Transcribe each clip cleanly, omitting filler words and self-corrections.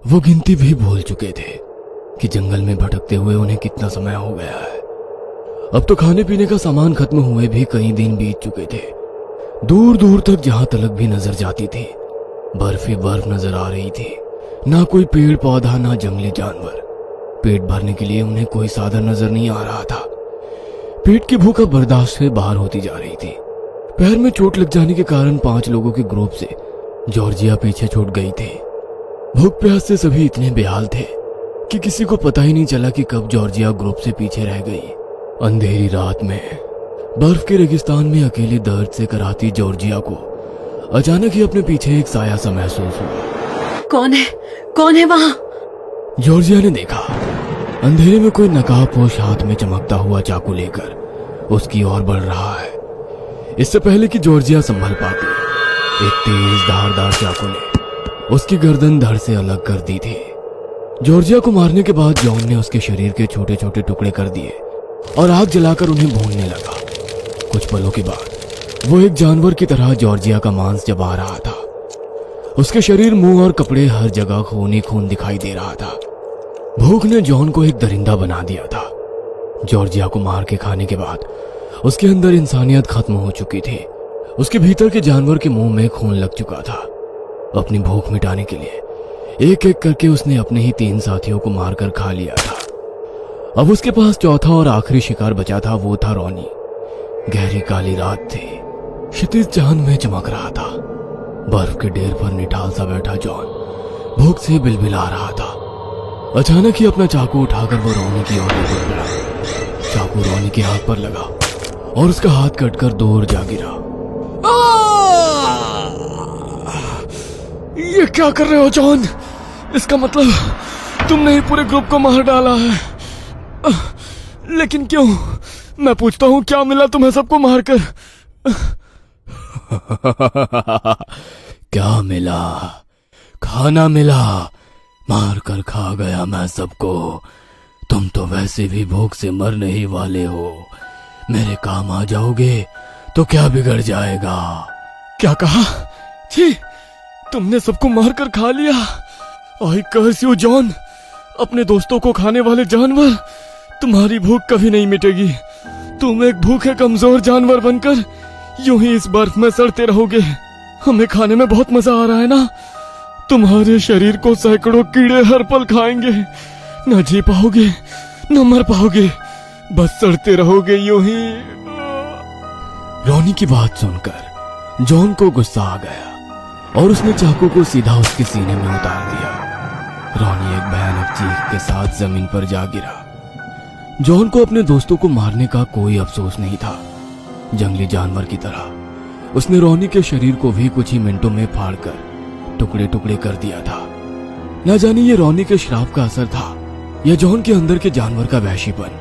वो गिनती भी भूल चुके थे कि जंगल में भटकते हुए उन्हें कितना समय हो गया है। अब तो खाने पीने का सामान खत्म हुए भी कई दिन बीत चुके थे। दूर दूर तक जहां तलक भी नजर जाती थी बर्फ ही बर्फ नजर आ रही थी। ना कोई पेड़ पौधा, ना जंगली जानवर। पेट भरने के लिए उन्हें कोई साधन नजर नहीं आ रहा था। पेट की भूख अब बर्दाश्त से बाहर होती जा रही थी। पैर में चोट लग जाने के कारण 5 लोगों के ग्रुप से जॉर्जिया पीछे छूट गई थी। भूख प्यास से सभी इतने बेहाल थे कि किसी को पता ही नहीं चला कि कब जॉर्जिया ग्रुप से पीछे रह गई। अंधेरी रात में बर्फ के रेगिस्तान में अकेले दर्द से कराती जॉर्जिया को अचानक ही अपने पीछे एक साया सा महसूस हुआ। कौन है वहां? जॉर्जिया ने देखा अंधेरे में कोई नकाबपोश हाथ में चमकता हुआ चाकू लेकर उसकी ओर बढ़ रहा है। इससे पहले कि जॉर्जिया संभल पाती, एक तेज धारदार चाकू ने उसकी गर्दन धड़ से अलग कर दी थी। जॉर्जिया को मारने के बाद जॉन ने उसके शरीर के छोटे छोटे टुकड़े कर दिए और आग जलाकर उन्हें भूनने लगा। कुछ पलों के बाद वो एक जानवर की तरह जॉर्जिया का मांस चबा रहा था। उसके शरीर, मुंह और कपड़े हर जगह खून ही खून दिखाई दे रहा था। भूख ने जॉन को एक दरिंदा बना दिया था। जॉर्जिया को मार के खाने के बाद उसके अंदर इंसानियत खत्म हो चुकी थी। उसके भीतर के जानवर के मुंह में खून लग चुका था। अपनी भूख मिटाने के लिए एक एक करके उसने अपने ही 3 साथियों को मारकर खा लिया था। अब उसके पास चौथा और आखिरी शिकार बचा था, वो था रॉनी। गहरी काली रात थी, क्षितिज चांद में चमक रहा था। बर्फ के ढेर पर निठाल सा बैठा जॉन भूख से बिलबिला रहा था। अचानक ही अपना चाकू उठाकर वो रॉनी की ओर बढ़ गया। चाकू रॉनी के हाथ पर लगा और उसका हाथ कटकर दूर जा गिरा। ये क्या कर रहे हो जॉन? इसका मतलब तुमने ही पूरे ग्रुप को मार डाला है। लेकिन क्यों? मैं पूछता हूं, क्या मिला तुम्हें सबको मारकर? क्या मिला? खाना मिला। मार कर खा गया मैं सबको। तुम तो वैसे भी भूख से मरने ही वाले हो। मेरे काम आ जाओगे तो क्या बिगड़ जाएगा? क्या कहा? छी, तुमने सबको मारकर खा लिया। आई कर्स यू जॉन, अपने दोस्तों को खाने वाले जानवर। तुम्हारी भूख कभी नहीं मिटेगी। तुम एक भूखे कमजोर जानवर बनकर यूं ही इस बर्फ में सड़ते रहोगे। हमें खाने में बहुत मजा आ रहा है ना? तुम्हारे शरीर को सैकड़ों कीड़े हर पल खाएंगे। न जी पाओगे, न मर पाओगे, बस सड़ते रहोगे यूं ही। रॉनी की बात सुनकर जॉन को गुस्सा आ गया और उसने चाकू को सीधा उसके सीने में उतार दिया। रॉनी एक भयानक चीख के साथ जमीन पर जा गिरा। जॉन को अपने दोस्तों को मारने का कोई अफसोस नहीं था। जंगली जानवर की तरह उसने रॉनी के शरीर को भी कुछ ही मिनटों में फाड़कर टुकड़े टुकड़े कर दिया था। न जाने ये रॉनी के श्राप का असर था या जॉन के अंदर के जानवर का वहशीपन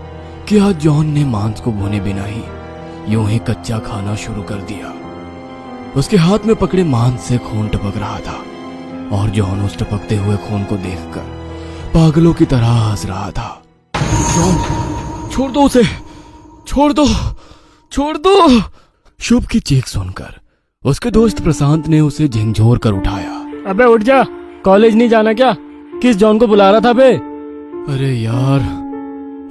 कि आज जॉन ने मांस को भुने बिना ही यूं ही कच्चा खाना शुरू कर दिया। उसके हाथ में पकड़े मांस से खून टपक रहा था और जॉन उस टपकते हुए खून को देखकर पागलों की तरह हंस रहा था। जॉन, छोड़ दो उसे, छोड़ दो, छोड़ दो। शुभ की चीख सुनकर उसके दोस्त प्रशांत ने उसे झिंझोर कर उठाया। अबे उठ जा, कॉलेज नहीं जाना क्या? किस जॉन को बुला रहा था बे? अरे यार,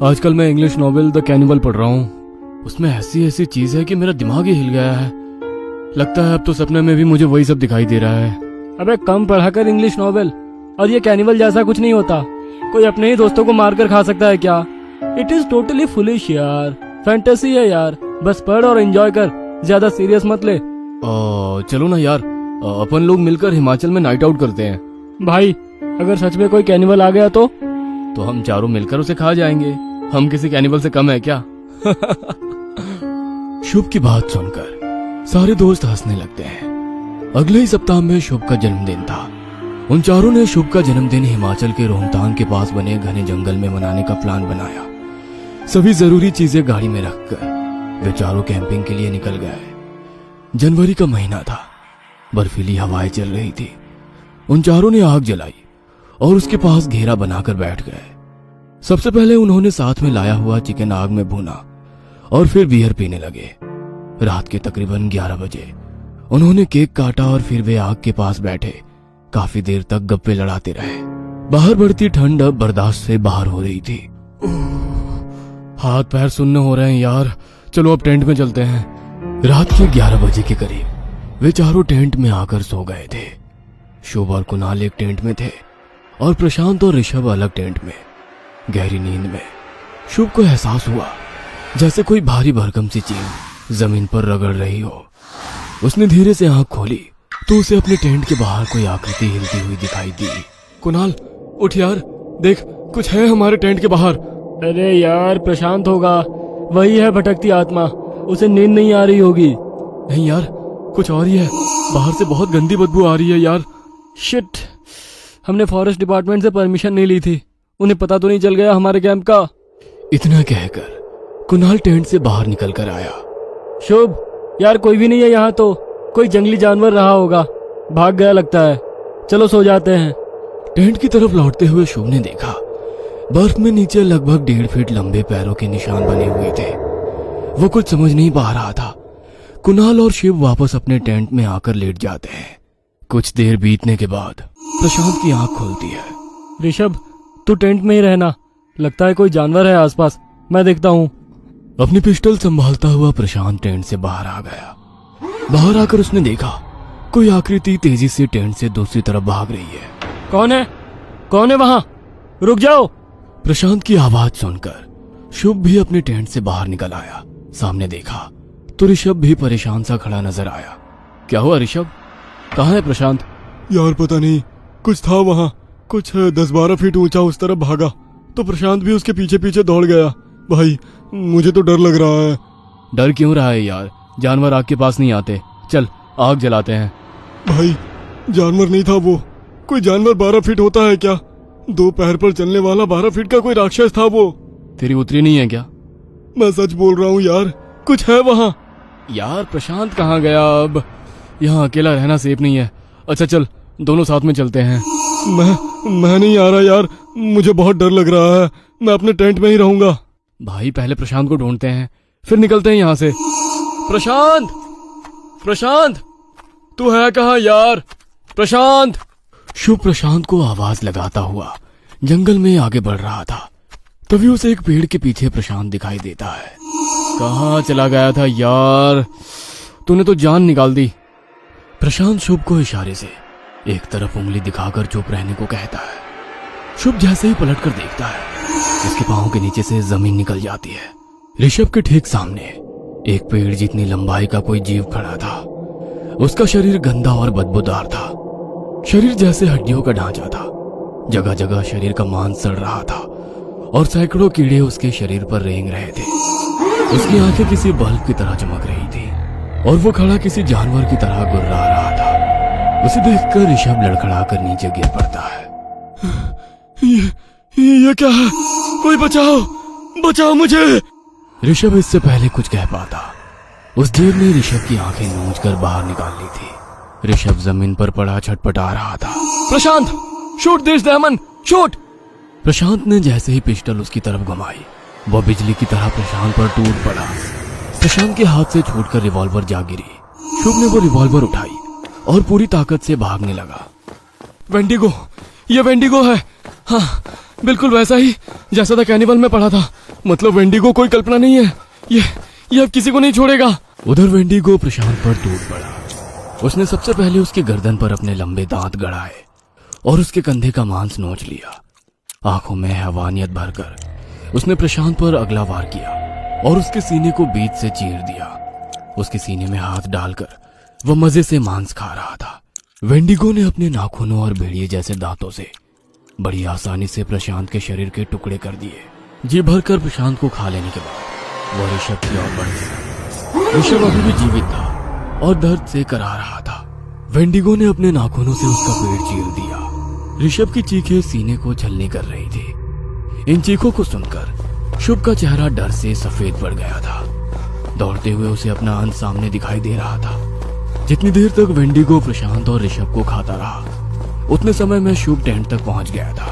आजकल मैं इंग्लिश नॉवेल द कैनिबल पढ़ रहा हूँ। उसमें ऐसी ऐसी चीज है कि मेरा दिमाग ही हिल गया है। लगता है अब तो सपने में भी मुझे वही सब दिखाई दे रहा है। अबे कम पढ़ा कर इंग्लिश नॉवेल। और ये कैनिबल जैसा कुछ नहीं होता। कोई अपने ही दोस्तों को मारकर खा सकता है क्या? इट इज टोटली फुलिश यार, फैंटेसी है यार। बस पढ़ और एंजॉय कर, ज्यादा सीरियस मत ले। चलो ना यार, अपन लोग मिलकर हिमाचल में नाइट आउट करते हैं। भाई अगर सच में कोई कैनिबल आ गया तो हम चारों मिलकर उसे खा जाएंगे। हम किसी कैनिबल से कम है क्या? शुभ की बात सुनकर सारे दोस्त हंसने लगते हैं। अगले ही सप्ताह में शुभ का जन्मदिन था। उन चारों ने शुभ का जन्मदिन हिमाचल के रोहतांग के पास बने घने जंगल में मनाने का प्लान बनाया। सभी जरूरी चीजें गाड़ी में रखकर वे चारों कैंपिंग के लिए निकल गए। जनवरी का महीना था, बर्फीली हवाएं चल रही थी। उन चारों ने आग जलाई और उसके पास घेरा बनाकर बैठ गए। सबसे पहले उन्होंने साथ में लाया हुआ चिकन आग में भूना और फिर बियर पीने लगे। रात के तकरीबन 11 बजे उन्होंने केक काटा और फिर वे आग के पास बैठे काफी देर तक गप्पे लड़ाते रहे। बाहर बढ़ती ठंड अब बर्दाश्त से बाहर हो रही थी। हाथ पैर सुन्न हो रहे हैं यार, चलो अब टेंट में चलते हैं। रात के 11 बजे के करीब वे चारों टेंट में आकर सो गए थे। शुभ और कुणाल एक टेंट में थे और प्रशांत और ऋषभ अलग टेंट में। गहरी नींद में शुभ को एहसास हुआ जैसे कोई भारी भरकम सी चीज जमीन पर रगड़ रही हो। उसने धीरे से आंख खोली तो उसे अपने टेंट के बाहर कोई आकृति हिलती हुई दिखाई दी। कुणाल उठ यार, देख कुछ है हमारे टेंट के बाहर। अरे यार प्रशांत होगा, वही है भटकती आत्मा, उसे नींद नहीं आ रही होगी। नहीं यार, कुछ और ही है, बाहर से बहुत गंदी बदबू आ रही है यार। शिट, हमने फॉरेस्ट डिपार्टमेंट से परमिशन नहीं ली थी, उन्हें पता तो नहीं चल गया हमारे कैंप का। इतना कहकर कुणाल टेंट से बाहर निकल कर आया। शुभ यार कोई भी नहीं है यहाँ, तो कोई जंगली जानवर रहा होगा, भाग गया लगता है, चलो सो जाते हैं। टेंट की तरफ लौटते हुए शुभ ने देखा बर्फ में नीचे लगभग 1.5 फीट लंबे पैरों के निशान बने हुए थे। वो कुछ समझ नहीं पा रहा था। कुणाल और शिव वापस अपने टेंट में आकर लेट जाते हैं। कुछ देर बीतने के बाद प्रशांत की आंख खुलती है। ऋषभ तू टेंट में ही रहना, लगता है कोई जानवर है आसपास, मैं देखता हूँ। अपनी पिस्टल संभालता हुआ प्रशांत टेंट से बाहर आ गया। बाहर आकर उसने देखा कोई आकृति तेजी से टेंट से दूसरी तरफ भाग रही है। कौन है, कौन है वहां, रुक जाओ। प्रशांत की आवाज सुनकर शुभ भी अपने टेंट से बाहर निकल आया। सामने देखा तो ऋषभ भी परेशान सा खड़ा नजर आया। क्या हुआ ऋषभ, कहाँ है प्रशांत? यार पता नहीं, कुछ था वहाँ, कुछ 10-12 फीट ऊंचा उस तरफ भागा तो प्रशांत भी उसके पीछे पीछे दौड़ गया। भाई मुझे तो डर लग रहा है। डर क्यों रहा है यार, जानवर आग के पास नहीं आते, चल आग जलाते हैं। भाई जानवर नहीं था वो, कोई जानवर 12 फीट होता है क्या? 2 पैर पर चलने वाला 12 फीट का कोई राक्षस था वो। तेरी उतरी नहीं है क्या? मैं सच बोल रहा हूँ यार, कुछ है वहाँ। यार प्रशांत कहाँ गया अब, यहाँ अकेला रहना सेफ नहीं है। अच्छा चल दोनों साथ में चलते हैं। मैं नहीं आ रहा यार, मुझे बहुत डर लग रहा है, मैं अपने टेंट में ही रहूंगा। भाई पहले प्रशांत को ढूंढते हैं फिर निकलते हैं यहाँ से। प्रशांत, प्रशांत तू है कहाँ यार, प्रशांत। शुभ प्रशांत को आवाज लगाता हुआ जंगल में आगे बढ़ रहा था। तभी उसे एक पेड़ के पीछे प्रशांत दिखाई देता है। कहाँ चला गया था यार, तूने तो जान निकाल दी। प्रशांत शुभ को इशारे से एक तरफ उंगली दिखाकर चुप रहने को कहता है। शुभ जैसे ही पलटकर देखता है उसके पांव के नीचे से जमीन निकल जाती है। ऋषभ के ठीक सामने एक पेड़ जितनी लंबाई का कोई जीव खड़ा था। उसका शरीर गंदा और बदबूदार था, शरीर जैसे हड्डियों का ढांचा था। जगह जगह शरीर का मांस सड़ रहा था और सैकड़ों कीड़े उसके शरीर पर रेंग रहे थे। उसकी आंखें किसी बल्ब की तरह चमक रही थी और वो खड़ा किसी जानवर की तरह गुर्रा रहा था। उसे देखकर ऋषभ लड़खड़ाकर नीचे गिर पड़ता है। ये क्या है, कोई बचाओ, बचाओ मुझे। ऋषभ इससे पहले कुछ कह पाता उस देव ने ऋषभ की आंखें नोच कर बाहर निकाल ली थी। ऋषभ जमीन पर पड़ा छटपटा रहा था। प्रशांत शूट दिस डेमन, शूट। प्रशांत ने जैसे ही पिस्टल उसकी तरफ घुमाई वह बिजली की तरह प्रशांत पर टूट पड़ा। प्रशांत के हाथ से छूटकर रिवॉल्वर जा गिरी। शुभ ने वो रिवॉल्वर उठाई और पूरी ताकत से भागने लगा। वेंडिगो, ये वेंडिगो है। हाँ बिल्कुल वैसा ही जैसा था कैनिबल में पढ़ा था। मतलब वेंडिगो कोई कल्पना नहीं है, ये अब किसी को नहीं छोड़ेगा। उधर वेंडिगो प्रशांत पर टूट पड़ा। उसने सबसे पहले उसके गर्दन पर अपने लंबे दांत गड़ाए और उसके कंधे का मांस नोच लिया। आंखों में हैवानियत भरकर उसने प्रशांत पर अगला वार किया और उसके सीने को बीच से चीर दिया। उसके सीने में हाथ डालकर वह मजे से मांस खा रहा था। वेंडिगो ने अपने नाखूनों और भेड़िए जैसे दांतों से बड़ी आसानी से प्रशांत के शरीर के टुकड़े कर दिए। जी भरकर प्रशांत को खा लेने के बाद वह ऋषभ की ओर बढ़ गया। ऋषभ अभी भी जीवित था और दर्द से करा रहा था। वेंडिगो ने अपने नाखूनों से उसका पेट चीर दिया। ऋषभ की चीखें सीने को छलनी कर रही थी। इन चीखों को सुनकर शुभ का चेहरा डर से सफेद पड़ गया था। दौड़ते हुए उसे अपना अंत सामने दिखाई दे रहा था। जितनी देर तक वेंडिगो प्रशांत और ऋषभ को खाता रहा उतने समय में शुभ टेंट तक पहुंच गया था।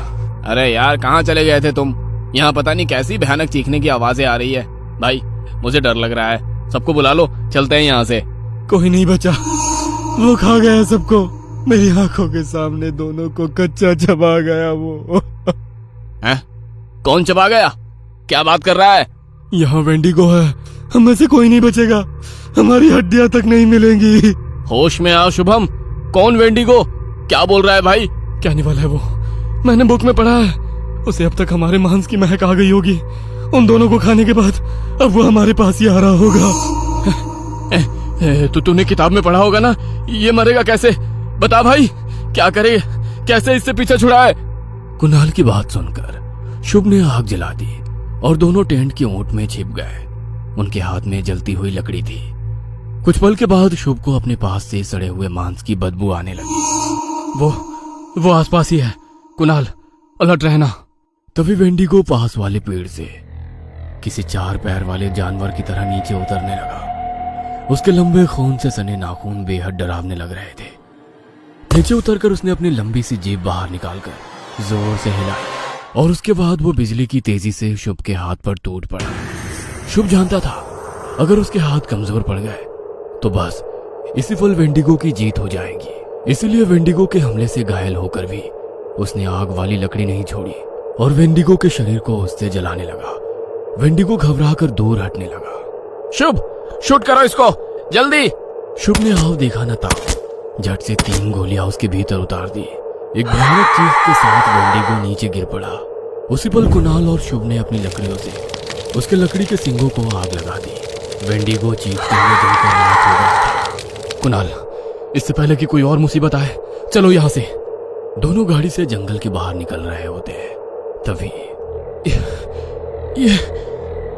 अरे यार कहाँ चले गए थे तुम? यहाँ पता नहीं कैसी भयानक चीखने की आवाजें आ रही है। भाई मुझे डर लग रहा है, सबको बुला लो, चलते हैं यहाँ से। कोई नहीं बचा, वो खा गया सबको। मेरी आंखों के सामने दोनों को कच्चा चबा गया वो। हैं? कौन चबा गया? क्या बात कर रहा है? यहाँ वेंडिगो है, हम में से कोई नहीं बचेगा, हमारी हड्डियां तक नहीं मिलेंगी। होश में आओ शुभम, कौन वेंडिगो? क्या बोल रहा है भाई? कैनिबल है वो, मैंने बुक में पढ़ा है। उसे अब तक हमारे मांस की महक आ गई होगी। उन दोनों को खाने के बाद अब वो हमारे पास ही आ रहा होगा। तो तूने किताब में पढ़ा होगा ना, ये मरेगा कैसे? बता भाई, क्या करे? कैसे इससे पीछे छुड़ाए? कुणाल की बात सुनकर शुभ ने आग जला दी और दोनों टेंट की ओट में छिप गए। उनके हाथ में जलती हुई लकड़ी थी। कुछ पल के बाद शुभ को अपने पास से सड़े हुए मांस की बदबू आने लगी। वो आसपास ही है, कुणाल अलर्ट रहना। तभी वेंडिगो पास वाले पेड़ से किसी 4 पैर वाले जानवर की तरह नीचे उतरने लगा। उसके लंबे खून से सने नाखून बेहद डरावने लग रहे थे। नीचे उतरकर उसने अपनी लंबी सी जीभ बाहर निकालकर जोर से हिलाई और उसके बाद वो बिजली की तेजी से शुभ के हाथ पर टूट पड़ा। शुभ जानता था अगर उसके हाथ कमजोर पड़ गए तो बस इसी पल वेंडिगो की जीत हो जाएगी। इसीलिए वेंडिगो के हमले से घायल होकर भी उसने आग वाली लकड़ी नहीं छोड़ी और वेंडिगो के शरीर को उससे जलाने लगा। वेंडिगो घबराकर दूर हटने लगा। शुभ, शूट करो इसको जल्दी। शुभ ने आव देखा न था, झट से 3 गोलियां उसके भीतर उतार दी। एक भयानक चीख के साथ वेंडिगो नीचे गिर पड़ा। उसी पल कुणाल और शुभ ने अपनी लकड़ियों से उसके लकड़ी के सिंगों को आग लगा दी। वेंडिगो चीखते हुए जलकर राख हो गया था। कुणाल, इससे पहले कि कोई और मुसीबत आए, चलो यहाँ से। दोनों गाड़ी से जंगल के बाहर निकल रहे होते हैं। तभी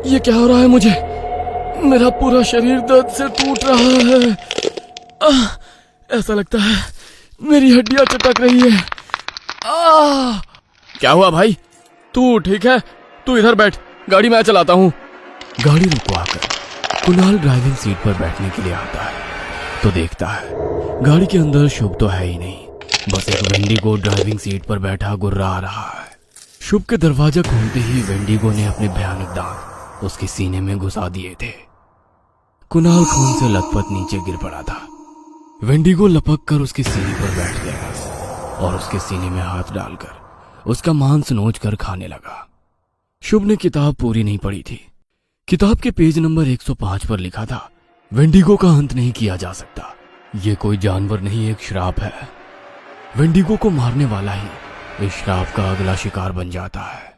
ये क्या हो रहा है? मुझे मेरा पूरा शरीर दर्द से टूट रहा है। ऐसा लगता है मेरी हड्डियां चटक रही है। क्या हुआ भाई? तू ठीक है? तू इधर बैठ, गाड़ी मैं चलाता हूँ। गाड़ी रुकवाकर कुणाल ड्राइविंग सीट पर बैठने के लिए आता है तो देखता है गाड़ी के अंदर शुभ तो है ही नहीं, बस एक वेंडिगो ड्राइविंग सीट पर बैठा गुर्रा रहा है। शुभ के दरवाजा खोलते ही वेंडिगो ने अपने भयानक दांत उसके सीने में घुसा दिए थे। कुणाल खून से लथपथ नीचे गिर पड़ा था। वेंडिगो लपक कर उसके सीने पर बैठ गया और उसके सीने में हाथ डालकर उसका मांस नोच कर खाने लगा। शुभ ने किताब पूरी नहीं पढ़ी थी। किताब के पेज नंबर 105 पर लिखा था, वेंडिगो का अंत नहीं किया जा सकता। ये कोई जानवर नहीं, एक श्राप है। वेंडिगो को मारने वाला ही इस श्राप का अगला शिकार बन जाता है।